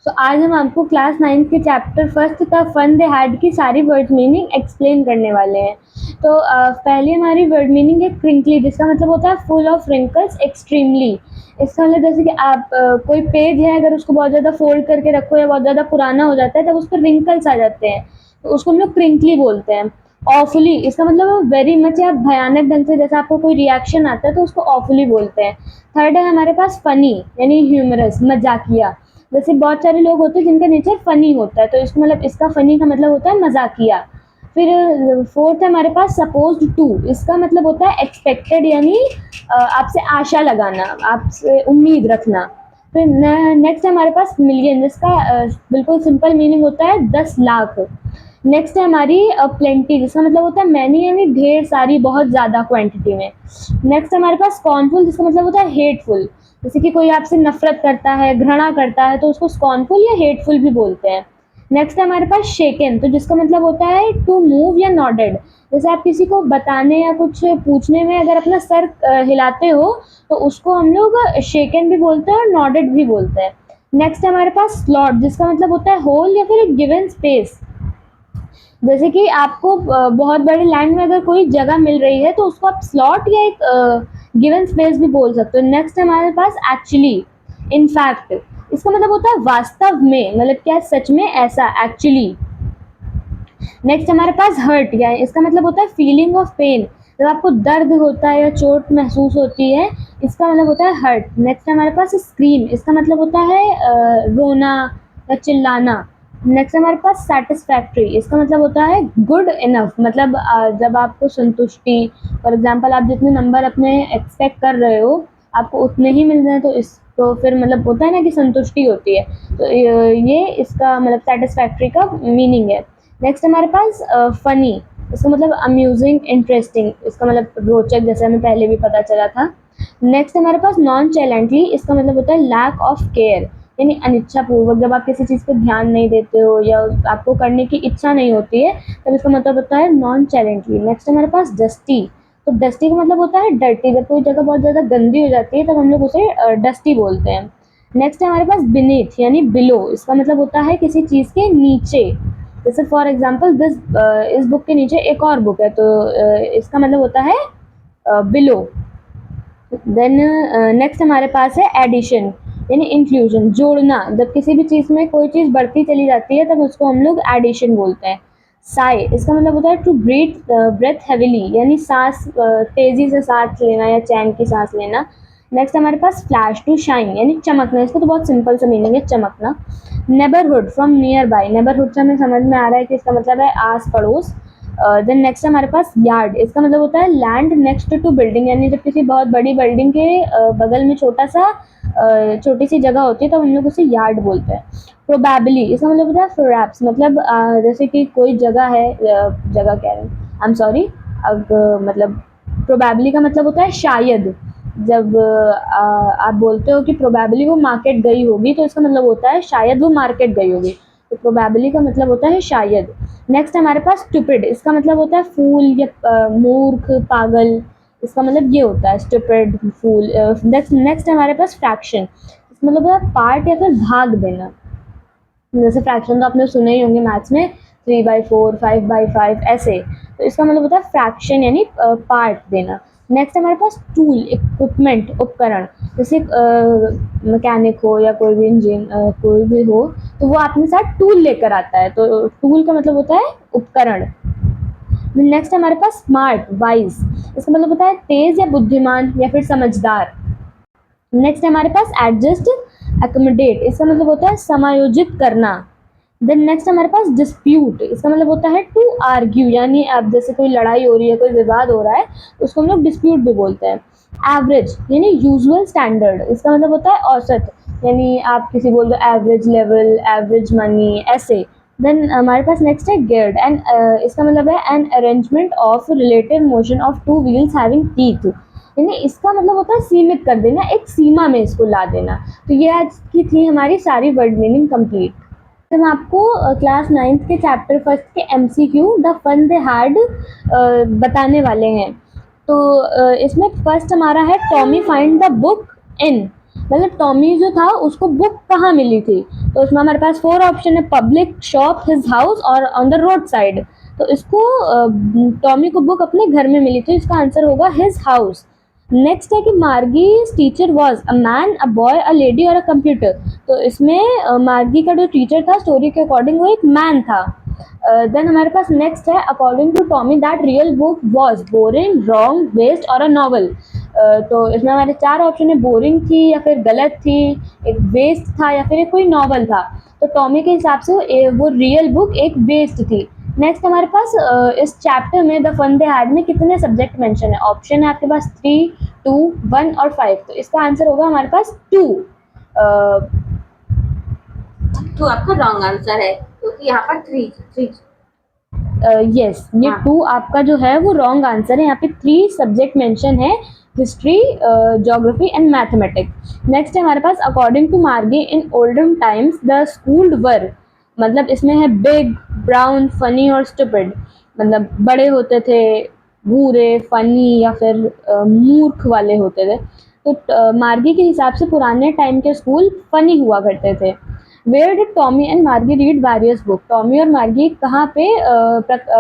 आज हम आपको क्लास 9th के चैप्टर फर्स्ट का फन दे हैड की सारी वर्ड मीनिंग एक्सप्लेन करने वाले हैं। तो पहली हमारी वर्ड मीनिंग है क्रिंकली, जिसका मतलब होता है फुल ऑफ रिंकल्स एक्सट्रीमली। इसका मतलब जैसे कि आप कोई पेज है, अगर उसको बहुत ज़्यादा फोल्ड करके रखो या बहुत ज़्यादा पुराना हो जाता है तब उस पर रिंकल्स आ जाते हैं, तो उसको हम लोग क्रिंकली बोलते हैं। ऑफुली, इसका मतलब वेरी मच या भयानक ढंग से, जैसे आपको कोई रिएक्शन आता है तो उसको ऑफुली बोलते हैं। थर्ड है हमारे पास फनी यानी ह्यूमरस, मजाकिया। जैसे बहुत सारे लोग होते हैं जिनका नेचर फनी होता है, तो इसका मतलब इसका फनी का मतलब होता है मजाकिया। फिर फोर्थ है हमारे पास सपोज्ड टू, इसका मतलब होता है एक्सपेक्टेड यानी आपसे आशा लगाना, आपसे उम्मीद रखना। फिर नेक्स्ट है हमारे पास मिलियन, जिसका बिल्कुल सिंपल मीनिंग होता है 10 लाख। नेक्स्ट है हमारी प्लेंटी, जिसका मतलब होता है मैनी यानी ढेर सारी, बहुत ज़्यादा क्वांटिटी में। नेक्स्ट है हमारे पास स्कॉर्नफुल, जिसका मतलब होता है हेटफुल। जैसे कि कोई आपसे नफरत करता है, घृणा करता है, तो उसको स्कॉर्नफुल या हेटफुल भी बोलते हैं। नेक्स्ट है हमारे पास शेकन, तो जिसका मतलब होता है टू मूव या नॉडेड। जैसे आप किसी को बताने या कुछ पूछने में अगर अपना सर हिलाते हो तो उसको हम लोग शेकन भी बोलते हैं और नॉडेड भी बोलते हैं। नेक्स्ट है हमारे पास स्लॉट, जिसका मतलब होता है होल या फिर एक गिवन स्पेस। जैसे कि आपको बहुत बड़े लैंड में अगर कोई जगह मिल रही है तो उसको आप स्लॉट या एक गिवन स्पेस भी बोल सकते हो। नेक्स्ट है हमारे पास एक्चुअली, इन फैक्ट, इसका मतलब होता है वास्तव में, मतलब क्या सच में ऐसा, एक्चुअली। नेक्स्ट हमारे पास हर्ट, या इसका मतलब होता है फीलिंग ऑफ पेन, जब आपको दर्द होता है या चोट महसूस होती है, इसका मतलब होता है हर्ट। नेक्स्ट हमारे पास स्क्रीम, इसका मतलब होता है रोना या चिल्लाना। नेक्स्ट हमारे पास सेटिस्फैक्ट्री, इसका मतलब होता है गुड इनफ, मतलब जब आपको संतुष्टि, फॉर एग्जांपल आप जितने नंबर अपने एक्सपेक्ट कर रहे हो आपको उतने ही मिल रहे हैं, तो इसको फिर मतलब होता है ना कि संतुष्टि होती है, तो ये इसका मतलब सेटिस्फैक्ट्री का मीनिंग है। नेक्स्ट हमारे पास फनी, इसका मतलब अम्यूजिंग, इंटरेस्टिंग, इसका मतलब रोचक, जैसे हमें पहले भी पता चला था। नेक्स्ट हमारे पास नॉन चैलेंटली, इसका मतलब होता है लैक ऑफ केयर यानी अनिच्छा पूर्वक, जब आप किसी चीज़ पे ध्यान नहीं देते हो या आपको करने की इच्छा नहीं होती है तब इसका मतलब होता है नॉन चैलेंटली। नेक्स्ट हमारे पास डस्टी, तो डस्टी का मतलब होता है डर्टी, जब कोई जगह बहुत ज़्यादा गंदी हो जाती है तब हम लोग उसे डस्टी बोलते हैं। नेक्स्ट है हमारे पास बिनीथ यानी बिलो, इसका मतलब होता है किसी चीज़ के नीचे। जैसे फॉर एग्जाम्पल इस बुक के नीचे एक और बुक है, तो इसका मतलब होता है बिलो। देन नेक्स्ट हमारे पास है एडिशन यानी इंक्लूजन, जोड़ना, जब किसी भी चीज़ में कोई चीज़ बढ़ती चली जाती है तब उसको हम लोग एडिशन बोलते हैं। साई, इसका मतलब होता है टू ब्रेथ हैविली यानी सांस तेज़ी से सांस लेना या चैन की सांस लेना। नेक्स्ट हमारे पास फ्लैश, टू शाइन यानी चमकना, इसका तो बहुत सिंपल सा मीनिंग है, चमकना। Neighbourhood, from near by, neighbourhood से हमें समझ में आ रहा है कि इसका मतलब है आस पड़ोस। देन नेक्स्ट हमारे पास यार्ड, इसका मतलब होता है लैंड नेक्स्ट टू बिल्डिंग, यानी जब किसी बहुत बड़ी बिल्डिंग के बगल में छोटी सी जगह होती है तो हम लोग उसे यार्ड बोलते हैं। प्रोबेबली, इसका मतलब होता है फ्रैप्स, मतलब जैसे कि कोई जगह है, जगह कह रहे हैं, आई एम सॉरी, अब मतलब प्रोबेबली का मतलब होता है शायद। जब आप बोलते हो कि प्रोबेबली वो मार्केट गई होगी तो इसका मतलब होता है शायद वो मार्केट गई होगी, तो प्रोबेबली का मतलब होता है शायद। नेक्स्ट हमारे पास स्टूपिड, इसका मतलब होता है फूल या मूर्ख, पागल, इसका मतलब ये होता है स्टूपिड, फूल। नेक्स्ट हमारे पास फ्रैक्शन, इसका मतलब होता है पार्ट या फिर भाग देना। जैसे फ्रैक्शन तो आपने सुने ही होंगे मैथ्स में, 3/4, 5/5 ऐसे, तो इसका मतलब होता है फ्रैक्शन यानी पार्ट देना। नेक्स्ट हमारे पास टूल, इक्विपमेंट, उपकरण, जैसे मैकेनिक हो या कोई भी इंजीन कोई भी हो तो वो अपने साथ टूल लेकर आता है, तो टूल का मतलब होता है उपकरण। नेक्स्ट हमारे पास स्मार्ट, वाइज, इसका मतलब होता है तेज या बुद्धिमान या फिर समझदार। नेक्स्ट हमारे पास एडजस्ट, एकोमोडेट, इसका मतलब होता है समायोजित करना। देन नेक्स्ट हमारे पास डिस्प्यूट, इसका मतलब होता है टू आर्ग्यू, यानी अब जैसे कोई लड़ाई हो रही है, कोई विवाद हो रहा है तो उसको हम लोग डिस्प्यूट भी बोलते हैं। एवरेज यानी यूजुअल स्टैंडर्ड, इसका मतलब होता है औसत, यानी आप किसी बोल दो एवरेज लेवल, एवरेज मनी, ऐसे। देन हमारे पास नेक्स्ट है गियर्ड, एंड इसका मतलब है an arrangement of relative motion of two wheels having teeth, यानी इसका मतलब होता है सीमित कर देना, एक सीमा में इसको ला देना। तो ये आज की थी हमारी सारी वर्ड मीनिंग कंप्लीट। तो हम आपको क्लास 9th के चैप्टर फर्स्ट के MCQ the fun they had बताने वाले हैं। तो इसमें फर्स्ट हमारा है Tommy find the book in, मतलब टॉमी जो था उसको बुक कहाँ मिली थी, तो उसमें हमारे पास 4 ऑप्शन है, पब्लिक, शॉप, हिज हाउस और ऑन द रोड साइड। तो इसको टॉमी को बुक अपने घर में मिली थी, इसका आंसर होगा हिज हाउस। नेक्स्ट है कि मार्गी teacher was a man, a boy, a lady और अ कंप्यूटर। तो इसमें मार्गी का जो टीचर था स्टोरी के अकॉर्डिंग वो एक मैन था। देन हमारे पास नेक्स्ट है, according to Tommy that real book was boring, wrong, waste और अ नॉवल। तो इसमें हमारे 4 ऑप्शन है, बोरिंग थी या फिर गलत थी, एक वेस्ट था या फिर एक कोई नॉवल था। तो टॉमी के हिसाब से वो रियल बुक एक वेस्ट थी। नेक्स्ट हमारे पास इस चैप्टर में द फन दे हैड में कितने सब्जेक्ट मेंशन है, ऑप्शन है आपके पास 3, 2, 1 और 5। तो इसका आंसर होगा हमारे पास 2। तो आपका रॉन्ग आंसर है, क्योंकि यहाँ पर थ्री। यस, ये हाँ। 2 आपका जो है वो रॉन्ग आंसर है। यहाँ पे 3 सब्जेक्ट मेंशन है, history, geography and mathematics. Next है हमारे पास, according to Margie in olden times the school were. मतलब इसमें है बिग, ब्राउन, फनी और स्टूपिड। मतलब बड़े होते थे, भूरे, फनी या फिर मूर्ख वाले होते थे। तो मार्गी के हिसाब से पुराने टाइम के स्कूल फनी हुआ करते थे। वेयर डिड टॉमी एंड मार्गी रीड वेरियस बुक। टॉमी और मार्गी कहाँ पे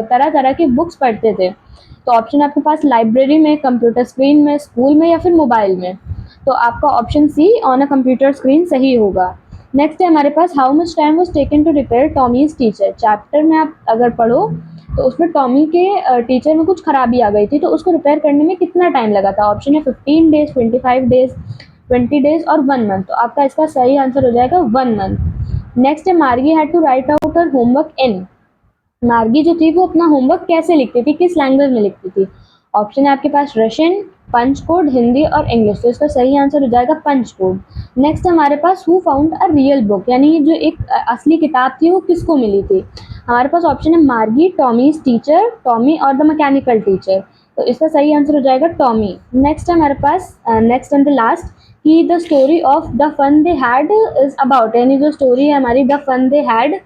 तरह तरह की बुक्स पढ़ते थे। तो ऑप्शन आपके पास लाइब्रेरी में, कंप्यूटर स्क्रीन में, स्कूल में या फिर मोबाइल में। तो आपका option C on a computer screen सही होगा। नेक्स्ट है हमारे पास, how much time was taken to repair Tommy's teacher. Chapter में आप अगर पढ़ो तो उसमें टॉमी के टीचर में कुछ खराबी आ गई थी, तो उसको रिपेयर करने में कितना टाइम लगा था। ऑप्शन है 15 डेज, 25 डेज, 20 डेज और 1 मंथ। तो आपका इसका सही आंसर हो जाएगा 1 मंथ। नेक्स्ट है, Margie had to write out her homework in. Margie जो थी वो अपना होमवर्क कैसे लिखती थी, किस लैंग्वेज में लिखती थी। ऑप्शन है आपके पास रशियन, पंच कोड, हिंदी और इंग्लिश। तो इसका सही आंसर हो जाएगा पंच कोड। नेक्स्ट हमारे पास, who found a real book, यानी जो एक असली किताब थी वो किसको मिली थी। हमारे पास ऑप्शन है मार्गी, टॉमीज टीचर, टॉमी और द मैकेनिकल टीचर। तो इसका सही आंसर हो जाएगा टॉमी। नेक्स्ट है हमारे पास, नेक्स्ट एंड द लास्ट, कि the story of the fun they had is about, यानी जो स्टोरी है हमारी द फन दे हैड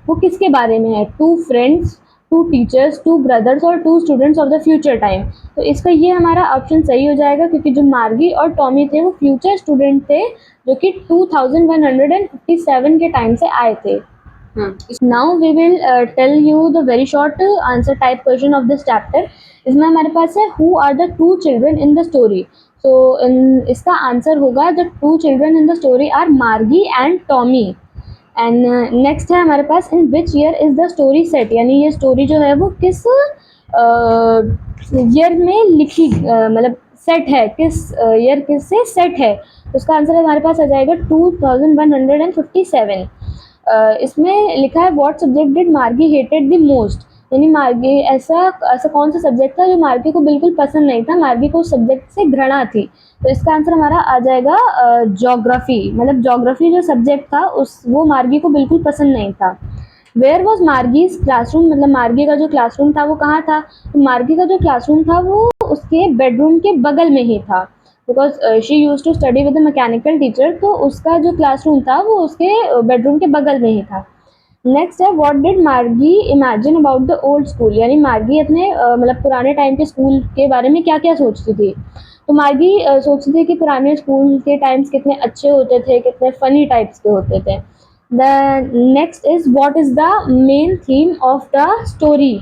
वो किसके बारे में है। 2 फ्रेंड्स, 2 टीचर्स, 2 ब्रदर्स और 2 students of the future time. तो इसका ये हमारा ऑप्शन सही हो जाएगा, क्योंकि जो मार्गी और टॉमी थे वो फ्यूचर स्टूडेंट थे जो कि 2157 के टाइम से आए थे। Now we will tell you the very short answer type question of this chapter. इसमें हमारे पास है, who are the 2 children in the story. तो इसका आंसर होगा, the 2 children in the story are Margie and Tommy. And next है हमारे पास, in which year is the story set, यानी ये स्टोरी जो है वो किस ईयर में लिखी, मतलब सेट है, किस ईयर किस से सेट है। तो उसका आंसर हमारे पास आ जाएगा 2157। इसमें लिखा है, व्हाट सब्जेक्ट डिड मार्गी हेटेड द मोस्ट। यानी मार्गी, ऐसा ऐसा कौन सा सब्जेक्ट था जो मार्गी को बिल्कुल पसंद नहीं था, मार्गी को उस सब्जेक्ट से घृणा थी। तो इसका आंसर हमारा आ जाएगा ज्योग्राफी। मतलब ज्योग्राफी जो सब्जेक्ट था उस वो मार्गी को बिल्कुल पसंद नहीं था। वेयर वॉज मार्गीज क्लासरूम, मतलब मार्गी का जो क्लासरूम था वो कहाँ था। तो मार्गी का जो क्लासरूम था वो उसके बेडरूम के बगल में ही था, because she use to study with mechanical teacher. तो उसका जो क्लासरूम था वो उसके बेडरूम के बगल में ही था। नेक्स्ट है, व्हाट डिड मार्गी imagine about the old school, यानी मार्गी अपने मतलब पुराने टाइम के स्कूल के बारे में क्या क्या सोचती थी। तो मार्गी सोचती थी कि पुराने स्कूल के टाइम्स कितने अच्छे होते थे, कितने फनी टाइप्स के होते थे। The next is, what is the main theme of the story.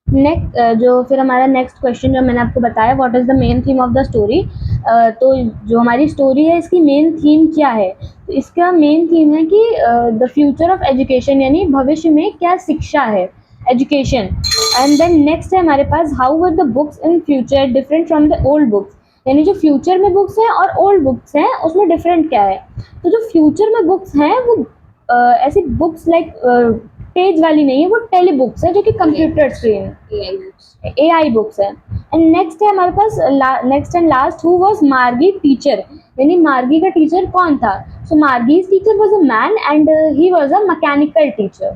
Next जो फिर हमारा नेक्स्ट क्वेश्चन जो मैंने आपको बताया, what is the main theme of the story. तो जो हमारी स्टोरी है इसकी मेन थीम क्या है। तो इसका मेन थीम है कि द फ्यूचर ऑफ एजुकेशन, यानी भविष्य में क्या शिक्षा है, एजुकेशन। एंड देन नेक्स्ट है हमारे पास, how were the books in future different from the old books. यानी जो फ्यूचर में बुक्स हैं और ओल्ड बुक्स हैं उसमें डिफरेंट क्या है। तो जो फ्यूचर में बुक्स हैं वो ऐसी बुक्स लाइक पेज वाली नहीं है, वो टेली बुक्स है जो कि कंप्यूटर स्क्रीन, एआई बुक्स है। एंड नेक्स्ट है हमारे पास, next and last, who was Margie teacher, यानी मार्गी का टीचर कौन था। So Margie's teacher was a man and he was a mechanical teacher.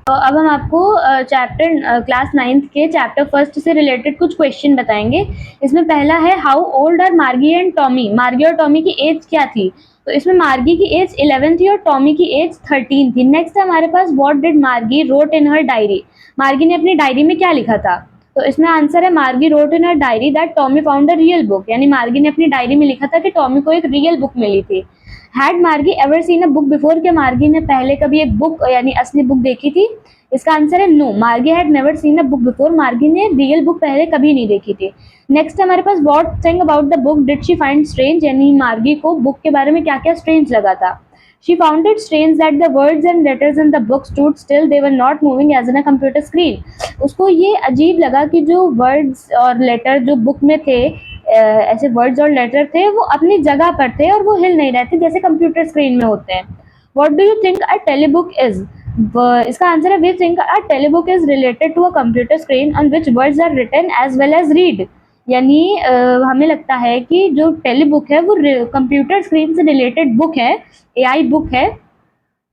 अब हम आपको चैप्टर क्लास 9th के चैप्टर फर्स्ट से रिलेटेड कुछ क्वेश्चन बताएंगे। इसमें पहला है, how old are Margie and Tommy. Margie और टॉमी की एज क्या थी। तो इसमें मार्गी की एज 11 थी और टॉमी की एज 13 थी। नेक्स्ट है हमारे पास, व्हाट डिड मार्गी रोट इन हर डायरी। मार्गी ने अपनी डायरी में क्या लिखा था। तो इसमें आंसर है मार्गी wrote in a diary that Tommy found a real book, यानी मार्गी ने अपनी डायरी में लिखा था कि टॉमी को एक रियल बुक मिली थी। हैड मार्गी ever seen a book before, क्या मार्गी ने पहले कभी एक बुक यानी असली बुक देखी थी? इसका आंसर है नो, मार्गी had never seen a book before, मार्गी ने रियल बुक पहले कभी नहीं देखी थी। नेक्स्ट हमारे पास what thing about the book did she find strange, यानी मार्गी को बुक के बारे में क्या क्या स्ट्रेंज लगा था? She found it strange that the words and letters in the book stood still, they were not moving as in a computer screen. उसको ये अजीब लगा कि जो वर्ड्स और लेटर जो बुक में थे, ऐसे वर्ड्स और लेटर थे वो अपनी जगह पर थे और वो हिल नहीं रहे थे जैसे कंप्यूटर स्क्रीन में होते हैं। What do you think a telebook is? इसका आंसर है we think a telebook is related to a computer screen on which words are written as well as read, यानी हमें लगता है कि जो टेलीबुक है वो कंप्यूटर स्क्रीन से रिलेटेड बुक है, एआई बुक है,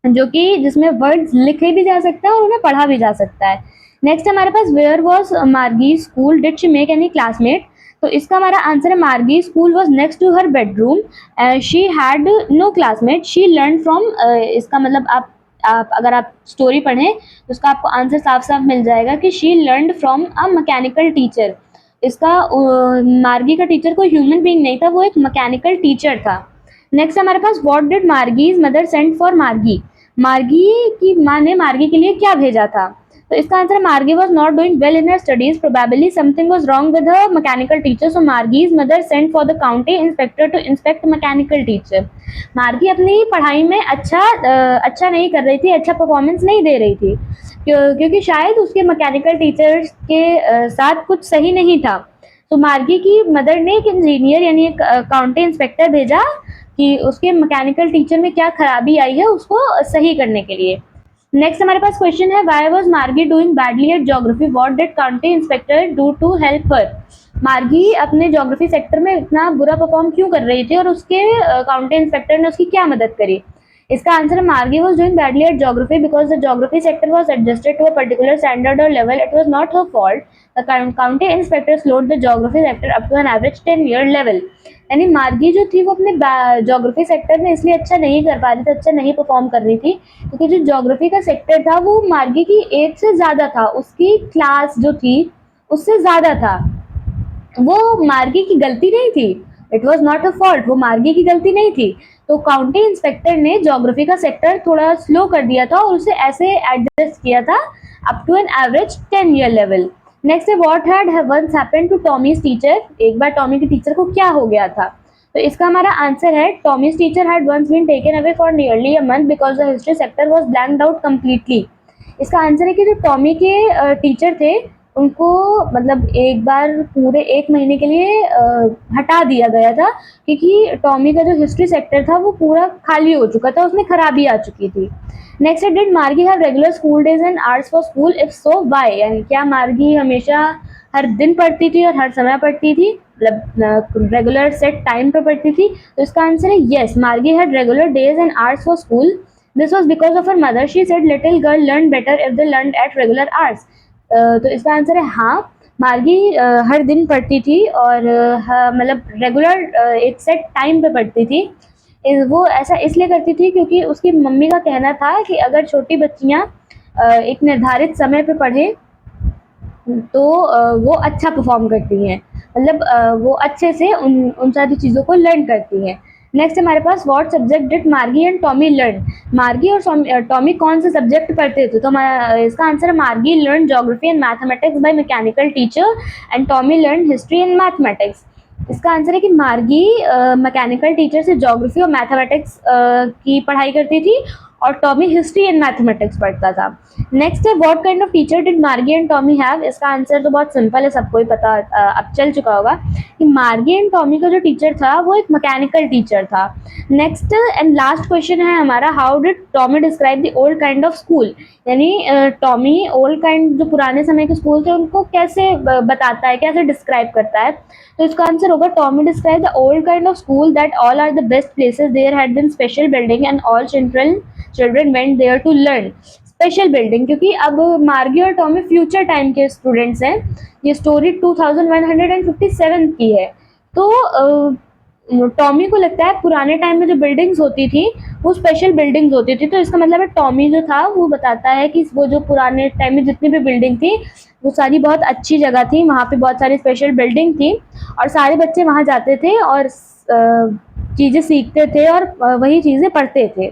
जो कि जिसमें वर्ड्स लिखे भी जा सकता है और उन्हें पढ़ा भी जा सकता है। नेक्स्ट हमारे पास where was Margie school did she make any classmate, तो इसका हमारा आंसर है Margie school was next to her bedroom, she had no classmate, she learn from, इसका मतलब आप अगर आप स्टोरी पढ़ें तो उसका आपको आंसर साफ साफ मिल जाएगा कि she learn from a mechanical teacher. इसका मार्गी का टीचर कोई ह्यूमन बीइंग नहीं था, वो एक मैकेनिकल टीचर था। नेक्स्ट हमारे पास what did Margie's mother send for Margie, Margie की माँ ने मार्गी के लिए क्या भेजा था? तो इसका answer Margie was not doing well in her studies, probably something was wrong with her mechanical teacher, so Margie's mother send for the county inspector to inspect mechanical teacher. Margie अपनी पढ़ाई में अच्छा नहीं कर रही थी, अच्छा परफॉर्मेंस नहीं दे रही थी, क्योंकि शायद उसके मैकेनिकल टीचर्स के साथ कुछ सही नहीं था। तो मार्गी की मदर ने एक इंजीनियर यानी एक काउंटी इंस्पेक्टर भेजा कि उसके मैकेनिकल टीचर में क्या खराबी आई है उसको सही करने के लिए। नेक्स्ट हमारे पास क्वेश्चन है why was Margie doing badly at geography, what did county inspector do to help her, Margie अपने ज्योग्राफी सेक्टर में इतना बुरा परफॉर्म क्यों कर रही थी और उसके काउंटी इंस्पेक्टर ने उसकी क्या मदद करी? इसका आंसर है Margie was doing badly at geography because the geography sector was adjusted to a particular standard और level, it was not her fault, the county inspector slowed the geography sector up to an average 10 year level, यानी Margie जो थी वो अपने geography sector में इसलिए अच्छा नहीं कर पा रही थी, अच्छा नहीं परफॉर्म कर रही थी क्योंकि जो ज्योग्राफी का सेक्टर था वो मार्गी की एज से ज़्यादा था, उसकी क्लास जो थी उससे ज़्यादा था, वो मार्गी की गलती नहीं थी, it was not a fault, वो मार्गी की गलती नहीं थी। तो काउंटी इंस्पेक्टर ने ज्योग्राफी का सेक्टर थोड़ा स्लो कर दिया था और उसे ऐसे एडजस्ट किया था up to an average 10 year level. Next है what had once happened to Tommy's teacher, एक बार टॉमी के टीचर को क्या हो गया था? तो इसका हमारा आंसर है Tommy's teacher had once been taken away for nearly a month because the history sector was blanked out completely. इसका आंसर है कि जो टॉमी के टीचर थे उनको मतलब एक बार पूरे 1 महीने के लिए हटा दिया गया था क्योंकि टॉमी का जो हिस्ट्री सेक्टर था वो पूरा खाली हो चुका था, उसमें खराबी आ चुकी थी। नेक्स्ट है डिड मार्गी have regular school days and hours for school, if so why, यानी क्या मार्गी हमेशा हर दिन पढ़ती थी और हर समय पढ़ती थी, मतलब रेगुलर सेट टाइम पे पढ़ती थी? तो इसका आंसर है येस, मार्गी had regular days and hours for school, this was because of her mother, she said little girl learn better if they learn at regular hours. तो इसका आंसर है हाँ, मार्गी हर दिन पढ़ती थी और मतलब रेगुलर एक सेट टाइम पे पढ़ती थी। वो ऐसा इसलिए करती थी क्योंकि उसकी मम्मी का कहना था कि अगर छोटी बच्चियाँ एक निर्धारित समय पे पढ़ें तो वो अच्छा परफॉर्म करती हैं, मतलब वो अच्छे से उन सारी चीज़ों को लर्न करती हैं। नेक्स्ट हमारे पास व्हाट सब्जेक्ट डिड मार्गी एंड टॉमी लर्न, मार्गी और टॉमी कौन से सब्जेक्ट पढ़ते थे? तो इसका आंसर है मार्गी learn geography and mathematics by mechanical teacher and Tommy learn history and mathematics. इसका आंसर है कि मार्गी मैकेनिकल टीचर से ज्योग्राफी और मैथमेटिक्स की पढ़ाई करती थी और टॉमी हिस्ट्री एंड मैथमेटिक्स पढ़ता था। नेक्स्ट है what kind of teacher did मार्गी एंड टॉमी हैव, इसका आंसर तो बहुत सिंपल है, सबको ही पता अब चल चुका होगा कि मार्गी एंड टॉमी का जो टीचर था वो एक मैकेनिकल टीचर था। नेक्स्ट एंड लास्ट क्वेश्चन है हमारा how did Tommy describe the old kind of school, यानी टॉमी ओल्ड काइंड जो पुराने समय के स्कूल थे उनको कैसे बताता है, कैसे डिस्क्राइब करता है? तो इसका आंसर होगा Tommy describe the old kind of school that all are the best places, there had been special building and all children went there to learn, special building क्योंकि अब मार्गी और टॉमी फ्यूचर टाइम के students हैं, ये story 2157 की है। तो Tommy को लगता है पुराने टाइम में जो बिल्डिंग्स होती थी वो स्पेशल बिल्डिंग्स होती थी, तो इसका मतलब है टॉमी जो था वो बताता है कि वो जो पुराने टाइम में जितनी भी बिल्डिंग थी वो सारी बहुत अच्छी जगह थी, वहाँ पे बहुत सारी स्पेशल बिल्डिंग थी और सारे बच्चे वहाँ जाते थे और चीज़ें सीखते थे और वही चीज़ें पढ़ते थे।